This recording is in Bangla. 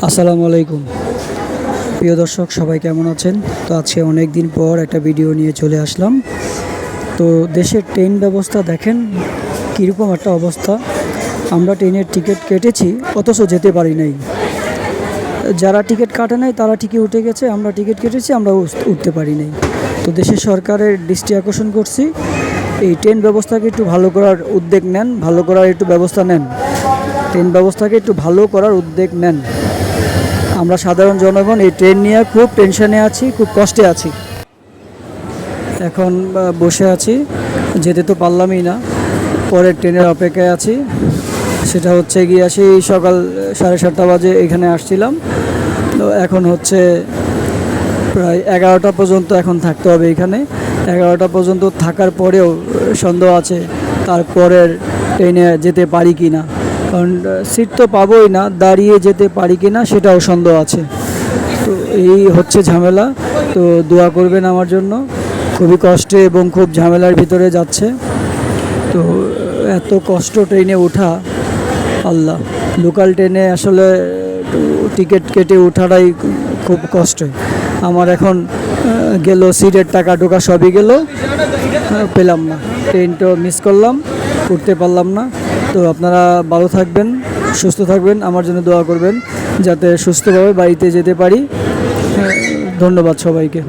আসসালামু আলাইকুম প্রিয় দর্শক, সবাই কেমন আছেন? তো আজকে অনেক দিন পর একটা ভিডিও নিয়ে চলে আসলাম। তো দেশের ট্রেন ব্যবস্থা দেখেন কীরকম একটা অবস্থা। আমরা ট্রেনের টিকিট কেটেছি অথচ যেতে পারি নাই। যারা টিকিট কাটে নাই তারা ঠিকই উঠে গেছে, আমরা টিকিট কেটেছি আমরা উঠতে পারি নাই। তো দেশের সরকারের দৃষ্টি আকর্ষণ করছি, এই ট্রেন ব্যবস্থাকে একটু ভালো করার উদ্যোগ নেন, ভালো করার একটু ব্যবস্থা নেন, ট্রেন ব্যবস্থাকে একটু ভালো করার উদ্যোগ নেন। আমরা সাধারণ জনগণ এই ট্রেন নিয়ে খুব টেনশনে আছি, খুব কষ্টে আছি। এখন বসে আছি, যেতে তো পারলামই না, পরের ট্রেনের অপেক্ষায় আছি। সেটা হচ্ছে গিয়ে সেই সকাল 7:30 বাজে এখানে আসছিলাম, তো এখন হচ্ছে প্রায় 11টা পর্যন্ত এখন থাকতে হবে এখানে। 11টা পর্যন্ত থাকার পরেও সন্দেহ আছে তারপরের ট্রেনে যেতে পারি কি না, কারণ সিট তো পাবোই না, দাঁড়িয়ে যেতে পারি কি না সেটাও সন্দেহ আছে। তো এই হচ্ছে ঝামেলা। তো দোয়া করবেন আমার জন্য, খুবই কষ্টে এবং খুব ঝামেলার ভিতরে যাচ্ছে। তো এত কষ্ট ট্রেনে ওঠা, আল্লাহ। লোকাল ট্রেনে আসলে টিকিট কেটে ওঠাটাই খুব কষ্ট। আমার এখন গেল সিটের টাকা ঢোকা সবই গেল, পেলাম না, ট্রেনটা মিস করলাম, উঠতে পারলাম না। তো আপনারা ভালো থাকবেন, সুস্থ থাকবেন, আমার জন্য দোয়া করবেন যাতে সুস্থভাবে বাড়িতে যেতে পারি। ধন্যবাদ সবাইকে।